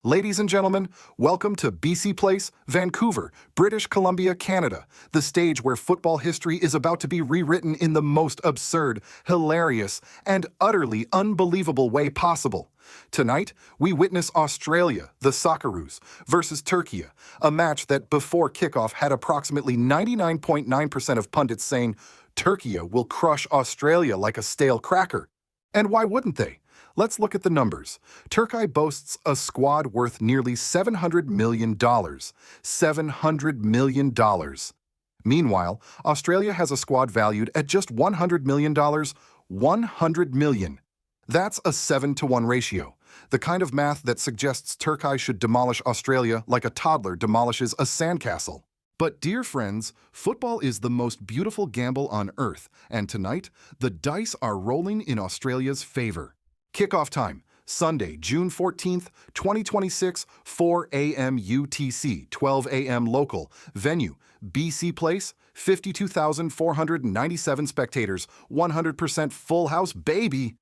Ladies and gentlemen, welcome to BC Place, Vancouver, British Columbia, Canada, the stage where football history is about to be rewritten in the most absurd, hilarious, and utterly unbelievable way possible. Tonight, we witness Australia, the Socceroos, versus Turkiye, a match that before kickoff had approximately 99.9% of pundits saying Turkiye will crush Australia like a stale cracker. And why wouldn't they? Let's look at the numbers. Turkey boasts a squad worth nearly $700 million. $700 million. Meanwhile, Australia has a squad valued at just $100 million. $100 million. That's a 7-to-1 ratio. The kind of math that suggests Turkey should demolish Australia like a toddler demolishes a sandcastle. But dear friends, football is the most beautiful gamble on earth, and tonight, the dice are rolling in Australia's favor. Kickoff time, Sunday, June 14th, 2026, 4 a.m. UTC, 12 a.m. local. Venue, BC Place, 52,497 spectators, 100% full house, baby.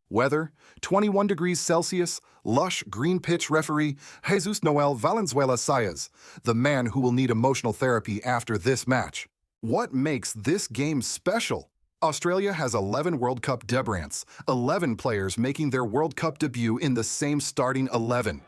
Weather, 21 degrees Celsius, lush green pitch. Referee, Jesus Noel Valenzuela Sayas, the man who will need emotional therapy after this match. What makes this game special? Australia has 11 World Cup debutantes, 11 players making their World Cup debut in the same starting 11.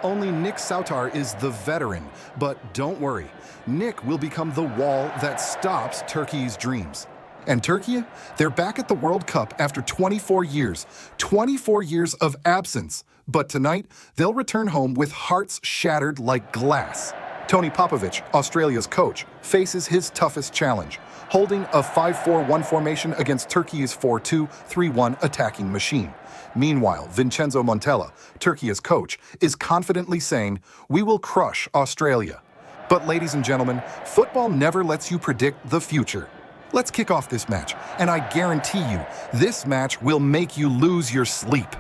Only Nick Sautar is the veteran, but don't worry, Nick will become the wall that stops Turkey's dreams. And Turkiye, they're back at the World Cup after 24 years. 24 years of absence. But tonight, they'll return home with hearts shattered like glass. Tony Popovic, Australia's coach, faces his toughest challenge, holding a 5-4-1 formation against Turkey's 4-2-3-1 attacking machine. Meanwhile, Vincenzo Montella, Turkey's coach, is confidently saying, "We will crush Australia." But ladies and gentlemen, football never lets you predict the future. Let's kick off this match, and I guarantee you, this match will make you lose your sleep.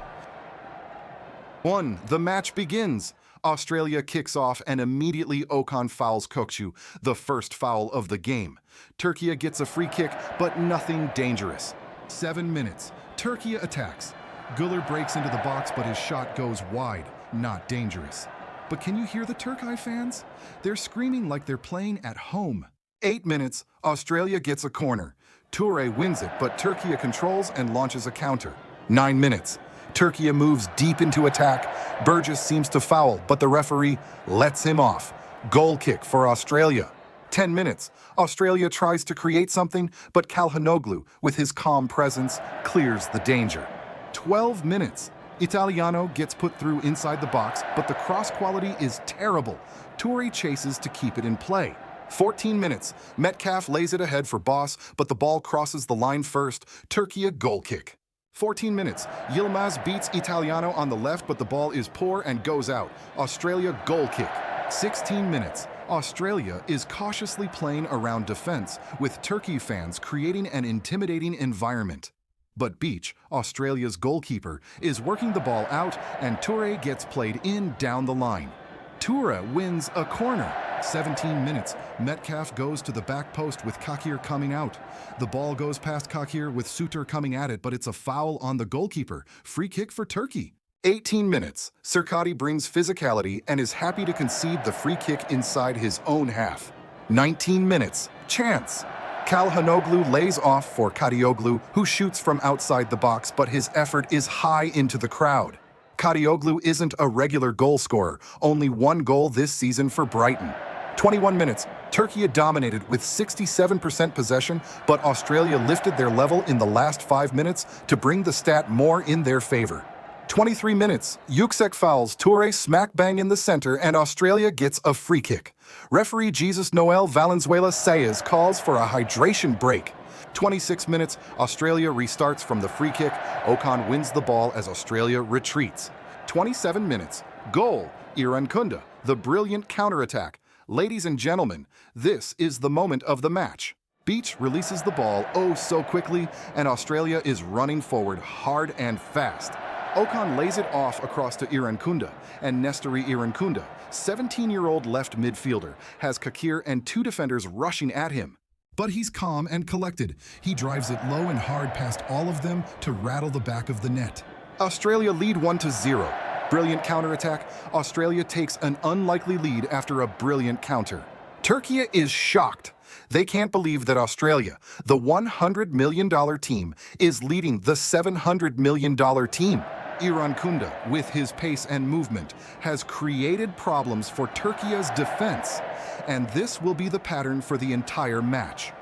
1. The match begins. Australia kicks off and immediately Okan fouls Kokcu, the first foul of the game. Turkiye gets a free kick, but nothing dangerous. 7 minutes. Turkiye attacks. Güler breaks into the box, but his shot goes wide. Not dangerous. But can you hear the Turkey fans? They're screaming like they're playing at home. 8 minutes. Australia gets a corner. Toure wins it, but Turkiye controls and launches a counter. 9 minutes. Turkiye moves deep into attack. Burgess seems to foul, but the referee lets him off. Goal kick for Australia. 10 minutes. Australia tries to create something, but Calhanoglu, with his calm presence, clears the danger. 12 minutes. Italiano gets put through inside the box, but the cross quality is terrible. Toure chases to keep it in play. 14 minutes. Metcalfe lays it ahead for Boss, but the ball crosses the line first. Turkiye goal kick. 14 minutes. Yilmaz beats Italiano on the left, but the ball is poor and goes out. Australia goal kick. 16 minutes. Australia is cautiously playing around defense, with Turkey fans creating an intimidating environment. But Beach, Australia's goalkeeper, is working the ball out, and Toure gets played in down the line. Toure wins a corner. 17 minutes. Metcalfe goes to the back post with Kakir coming out. The ball goes past Kakir with Suter coming at it, but it's a foul on the goalkeeper. Free kick for Turkey. 18 minutes. Sirkati brings physicality and is happy to concede the free kick inside his own half. 19 minutes. Chance. Calhanoglu lays off for Kadioglu, who shoots from outside the box, but his effort is high into the crowd. Kadioglu isn't a regular goal scorer, only one goal this season for Brighton. 21 minutes. Turkiye dominated with 67% possession, but Australia lifted their level in the last 5 minutes to bring the stat more in their favor. 23 minutes. Yüksek fouls Toure smack bang in the center, and Australia gets a free kick. Referee Jesus Noel Valenzuela Sayas calls for a hydration break. 26 minutes. Australia restarts from the free kick. Okan wins the ball as Australia retreats. 27 minutes. Goal. Irankunda, the brilliant counterattack. Ladies and gentlemen, this is the moment of the match. Beach releases the ball oh so quickly, and Australia is running forward hard and fast. Okan lays it off across to Irankunda, and Nestory Irankunda, 17-year-old left midfielder, has Kakir and 2 defenders rushing at him. But he's calm and collected. He drives it low and hard past all of them to rattle the back of the net. Australia lead 1-0. Brilliant counterattack. Australia takes an unlikely lead after a brilliant counter. Turkiye is shocked. They can't believe that Australia, the $100 million team, is leading the $700 million team. Irankunda, with his pace and movement, has created problems for Turkiye's defense, and this will be the pattern for the entire match.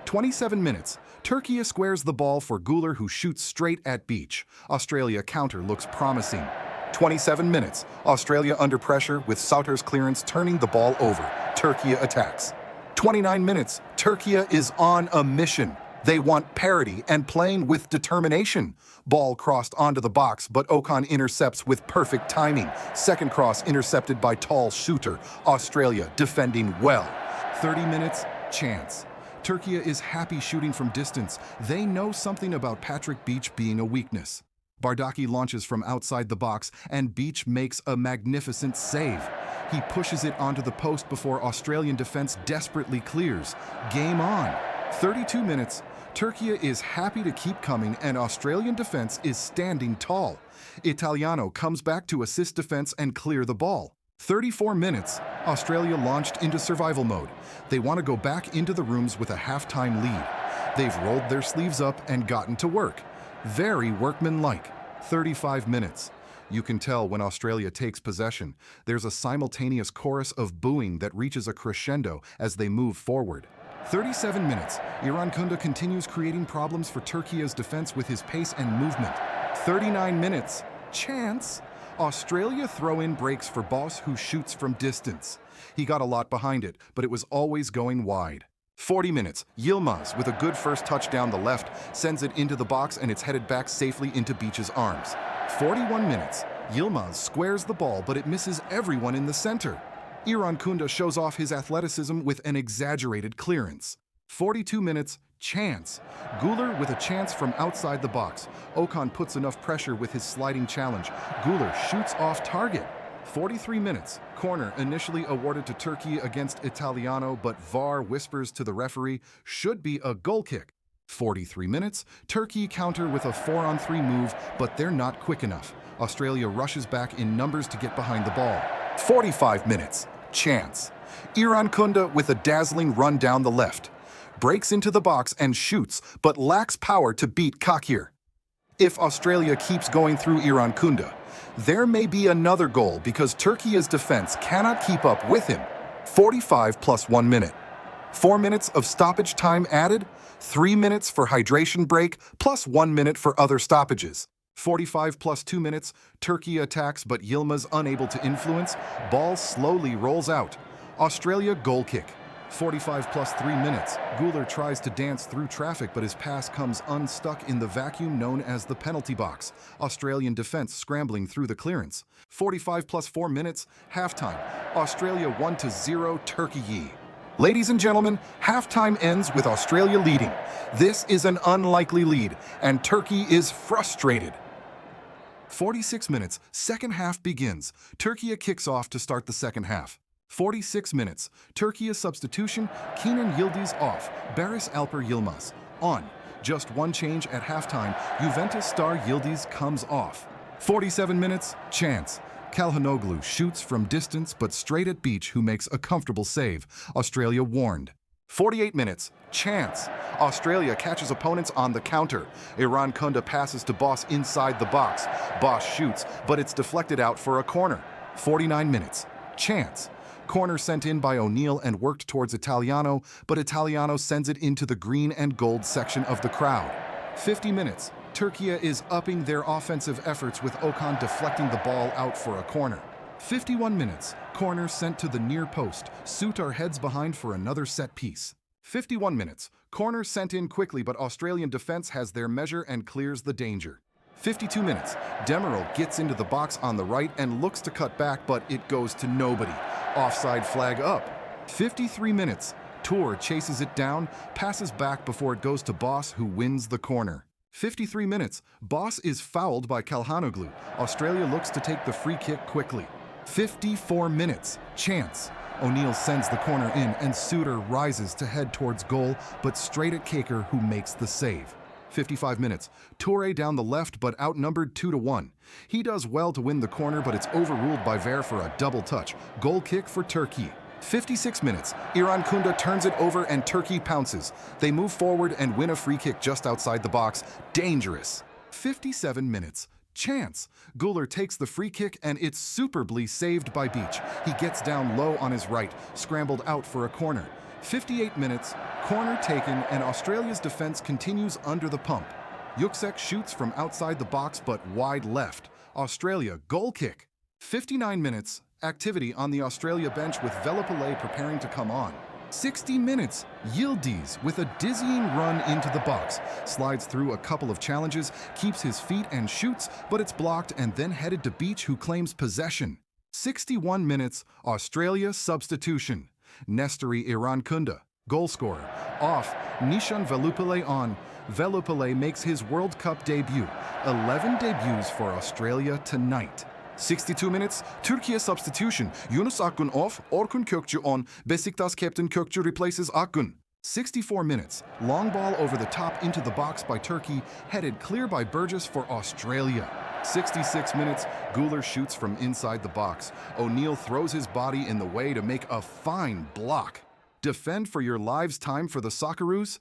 27 minutes. Turkiye squares the ball for Güler, who shoots straight at Beach. Australia counter looks promising. 27 minutes. Australia under pressure with Sauter's clearance turning the ball over. Turkiye attacks. 29 minutes. Turkiye is on a mission. They want parity and playing with determination. Ball crossed onto the box, but Okan intercepts with perfect timing. Second cross intercepted by tall shooter. Australia defending well. 30 minutes. Chance. Turkiye is happy shooting from distance. They know something about Patrick Beach being a weakness. Bardaki launches from outside the box, and Beach makes a magnificent save. He pushes it onto the post before Australian defense desperately clears. Game on. 32 minutes. Turkiye is happy to keep coming, and Australian defense is standing tall. Italiano comes back to assist defense and clear the ball. 34 minutes. Australia launched into survival mode. They want to go back into the rooms with a halftime lead. They've rolled their sleeves up and gotten to work. Very workmanlike. 35 minutes. You can tell when Australia takes possession. There's a simultaneous chorus of booing that reaches a crescendo as they move forward. 37 minutes. Irankunda continues creating problems for Turkiye's defense with his pace and movement. 39 minutes. Chance. Australia throw-in breaks for Boss, who shoots from distance. He got a lot behind it, but it was always going wide. 40 minutes. Yilmaz, with a good first touch down the left, sends it into the box and it's headed back safely into Beach's arms. 41 minutes. Yilmaz squares the ball, but it misses everyone in the center. Irankunda shows off his athleticism with an exaggerated clearance. 42 minutes. Chance. Güler with a chance from outside the box. Okan puts enough pressure with his sliding challenge. Güler shoots off target. 43 minutes. Corner initially awarded to Turkey against Italiano, but VAR whispers to the referee, should be a goal kick. 43 minutes. Turkey counter with a 4-on-3 move, but they're not quick enough. Australia rushes back in numbers to get behind the ball. 45 minutes. Chance. Irankunda with a dazzling run down the left. Breaks into the box and shoots, but lacks power to beat Kakir. If Australia keeps going through Irankunda, there may be another goal because Turkiye's defense cannot keep up with him. 45 plus 1 minute. 4 minutes of stoppage time added, 3 minutes for hydration break, plus 1 minute for other stoppages. 45 plus 2 minutes, Turkey attacks but Yilmaz unable to influence. Ball slowly rolls out. Australia goal kick. 45 plus 3 minutes. Güler tries to dance through traffic, but his pass comes unstuck in the vacuum known as the penalty box. Australian defense scrambling through the clearance. 45 plus 4 minutes. Halftime. Australia 1-0 Turkiye. Ladies and gentlemen, halftime ends with Australia leading. This is an unlikely lead, and Turkey is frustrated. 46 minutes. Second half begins. Turkiye kicks off to start the second half. 46 minutes. Turkiye substitution. Kenan Yildiz off. Barış Alper Yilmaz on. Just one change at halftime. Juventus star Yildiz comes off. 47 minutes. Chance. Calhanoglu shoots from distance but straight at Beach, who makes a comfortable save. Australia warned. 48 minutes. Chance. Australia catches opponents on the counter. Irankunda passes to Boss inside the box. Boss shoots, but it's deflected out for a corner. 49 minutes. Chance. Corner sent in by O'Neill and worked towards Italiano, but Italiano sends it into the green and gold section of the crowd. 50 minutes. Turkiye is upping their offensive efforts with Okan deflecting the ball out for a corner. 51 minutes. Corner sent to the near post. Sutar heads behind for another set piece. 51 minutes. Corner sent in quickly, but Australian defense has their measure and clears the danger. 52 minutes. Demiral gets into the box on the right and looks to cut back, but it goes to nobody. Offside flag up. 53 minutes. Tour chases it down, passes back before it goes to Boss, who wins the corner. 53 minutes. Boss is fouled by Calhanoglu. Australia looks to take the free kick quickly. 54 minutes. Chance. O'Neill sends the corner in and Sutar rises to head towards goal, but straight at Kaker, who makes the save. 55 minutes. Toure down the left but outnumbered 2-1. He does well to win the corner, but it's overruled by Ver for a double touch. Goal kick for Turkey. 56 minutes. Irankunda turns it over and Turkey pounces. They move forward and win a free kick just outside the box. Dangerous. 57 minutes. Chance. Guler takes the free kick and it's superbly saved by Beach. He gets down low on his right, scrambled out for a corner. 58 minutes, corner taken, and Australia's defense continues under the pump. Yuksek shoots from outside the box but wide left. Australia goal kick. 59 minutes, activity on the Australia bench with Velopele preparing to come on. 60 minutes, Yildiz with a dizzying run into the box, slides through a couple of challenges, keeps his feet and shoots, but it's blocked and then headed to Beach, who claims possession. 61 minutes, Australia substitution. Nestory Irankunda, goal scorer. Off, Nishan Velopele on. Velopele makes his World Cup debut. 11 debuts for Australia tonight. 62 minutes, Türkiye substitution. Yunus Akgün off, Orkun Kökçü on. Besiktas captain Kökçü replaces Akgün. 64 minutes, long ball over the top into the box by Turkey, headed clear by Burgess for Australia. 66 minutes, Guler shoots from inside the box. O'Neill throws his body in the way to make a fine block. Defend for your lives time for the Socceroos?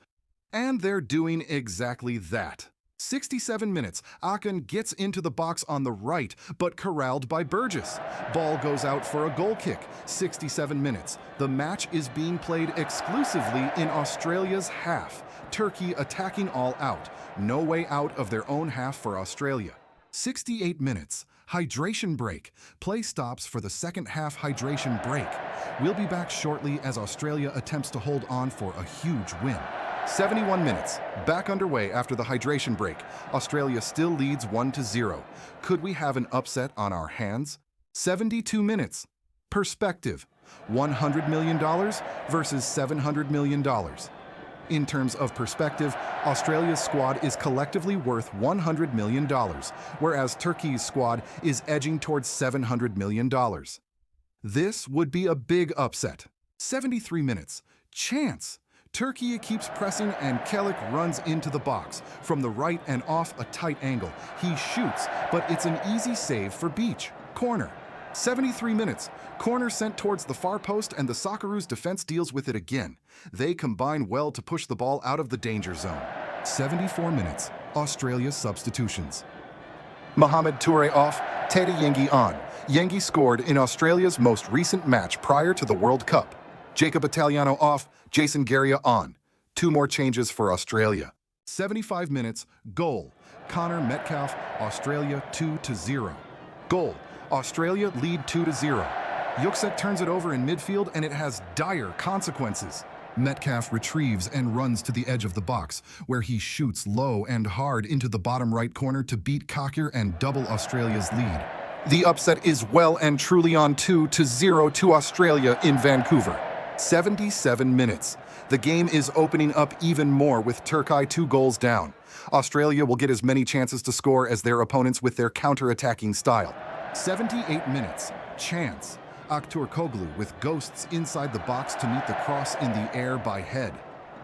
And they're doing exactly that. 67 minutes, Akın gets into the box on the right, but corralled by Burgess. Ball goes out for a goal kick. 67 minutes. The match is being played exclusively in Australia's half. Turkey attacking all out. No way out of their own half for Australia. 68 minutes. Hydration break. Play stops for the second half hydration break. We'll be back shortly as Australia attempts to hold on for a huge win. 71 minutes. Back underway after the hydration break. Australia still leads 1-0. Could we have an upset on our hands? 72 minutes. Perspective. $100 million versus $700 million. In terms of perspective, Australia's squad is collectively worth $100 million, whereas Turkey's squad is edging towards $700 million. This would be a big upset. 73 minutes. Chance. Turkey keeps pressing and Kelik runs into the box. From the right and off a tight angle. He shoots, but it's an easy save for Beach. Corner. 73 minutes. Corner sent towards the far post and the Socceroos defense deals with it again. They combine well to push the ball out of the danger zone. 74 minutes. Australia substitutions. Mohamed Toure off, Teddy Yengi on. Yengi scored in Australia's most recent match prior to the World Cup. Jacob Italiano off, Jason Garia on. 2 more changes for Australia. 75 minutes, goal. Connor Metcalfe, Australia 2-0. Goal. Australia lead 2-0. Yuksek turns it over in midfield and it has dire consequences. Metcalfe retrieves and runs to the edge of the box, where he shoots low and hard into the bottom right corner to beat Cocker and double Australia's lead. The upset is well and truly on 2-0 to Australia in Vancouver. 77 minutes. The game is opening up even more with Turkey 2 goals down. Australia will get as many chances to score as their opponents with their counter-attacking style. 78 minutes. Chance. Aktürkoğlu with ghosts inside the box to meet the cross in the air by head.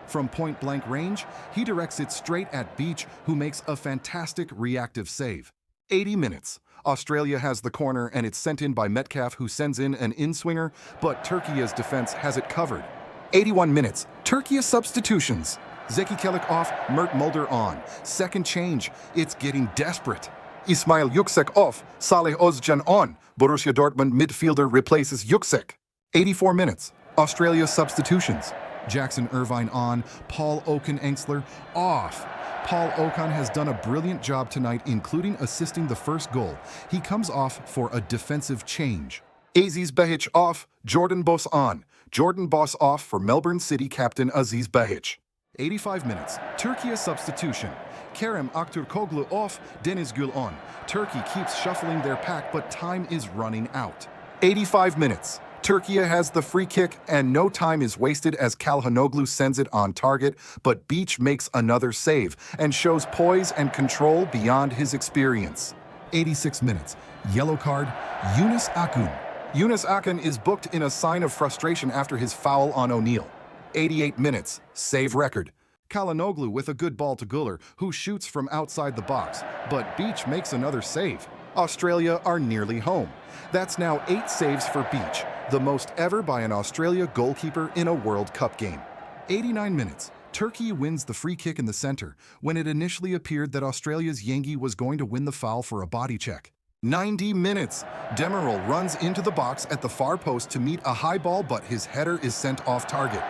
From point-blank range, he directs it straight at Beach, who makes a fantastic reactive save. 80 minutes. Australia has the corner and it's sent in by Metcalfe, who sends in an in-swinger, but Turkiye's defense has it covered. 81 minutes. Turkiye substitutions. Zeki Çelik off, Mert Mulder on. Second change. It's getting desperate. Ismail Yüksek off, Salih Özcan on. Borussia Dortmund midfielder replaces Yüksek. 84 minutes. Australia substitutions. Jackson Irvine on, Paul Okan-Engstler off. Paul Okan has done a brilliant job tonight, including assisting the first goal. He comes off for a defensive change. Aziz Behic off, Jordan Boss on. Jordan Boss off for Melbourne City captain Aziz Behic. 85 minutes. Turkiye substitution. Kerem Aktürkoğlu off, Deniz Gül on. Turkey keeps shuffling their pack, but time is running out. 85 minutes. Turkiye has the free kick, and no time is wasted as Calhanoglu sends it on target, but Beach makes another save and shows poise and control beyond his experience. 86 minutes. Yellow card, Yunus Akgün. Yunus Akgün is booked in a sign of frustration after his foul on O'Neill. 88 minutes. Save record. Kalanoglu with a good ball to Guller, who shoots from outside the box, but Beach makes another save. Australia are nearly home. That's now 8 saves for Beach, the most ever by an Australia goalkeeper in a World Cup game. 89 minutes. Turkey wins the free kick in the center, when it initially appeared that Australia's Yengi was going to win the foul for a body check. 90 minutes. Demirel runs into the box at the far post to meet a high ball, but his header is sent off target.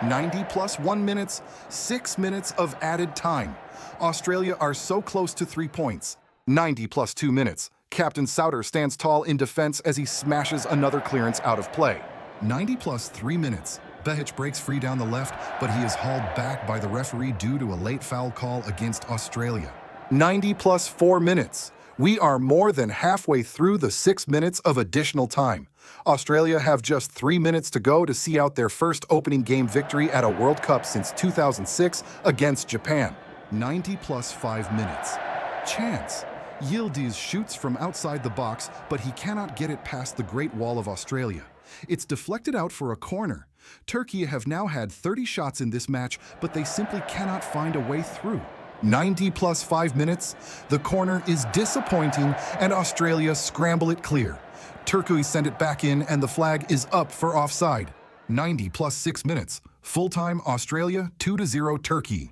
90 plus 1 minutes, 6 minutes of added time. Australia are so close to 3 points. 90 plus 2 minutes. Captain Souter stands tall in defense as he smashes another clearance out of play. 90 plus 3 minutes. Behic breaks free down the left, but he is hauled back by the referee due to a late foul call against Australia. 90 plus 4 minutes. We are more than halfway through the 6 minutes of additional time. Australia have just 3 minutes to go to see out their first opening game victory at a World Cup since 2006 against Japan. 90 plus 5 minutes. Chance. Yildiz shoots from outside the box, but he cannot get it past the Great Wall of Australia. It's deflected out for a corner. Turkey have now had 30 shots in this match, but they simply cannot find a way through. 90 plus 5 minutes. The corner is disappointing, and Australia scramble it clear. Turkey send it back in, and the flag is up for offside. 90 plus 6 minutes. Full-time Australia 2-0 Turkey.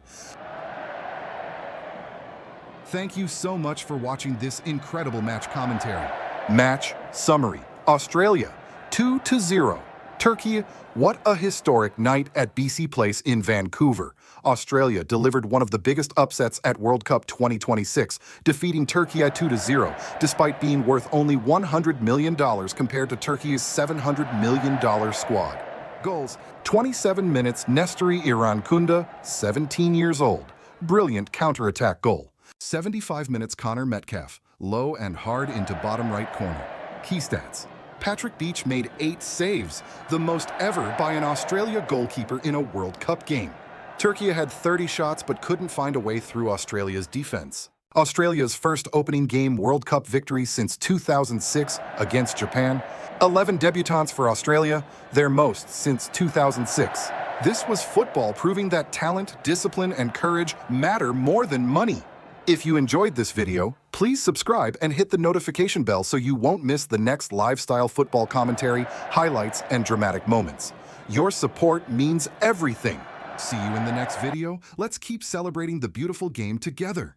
Thank you so much for watching this incredible match commentary. Match summary. Australia 2-0. Turkey. What a historic night at BC Place in Vancouver. Australia delivered one of the biggest upsets at World Cup 2026, defeating Turkey 2-0, despite being worth only $100 million compared to Turkey's $700 million squad. Goals: 27 minutes, Nestory Irankunda, 17 years old. Brilliant counterattack goal. 75 minutes, Connor Metcalfe, low and hard into bottom right corner. Key stats: Patrick Beach made 8 saves, the most ever by an Australia goalkeeper in a World Cup game. Turkey had 30 shots but couldn't find a way through Australia's defense. Australia's first opening game World Cup victory since 2006 against Japan. 11 debutants for Australia, their most since 2006. This was football, proving that talent, discipline, and courage matter more than money. If you enjoyed this video, please subscribe and hit the notification bell so you won't miss the next lifestyle football commentary, highlights, and dramatic moments. Your support means everything. See you in the next video. Let's keep celebrating the beautiful game together.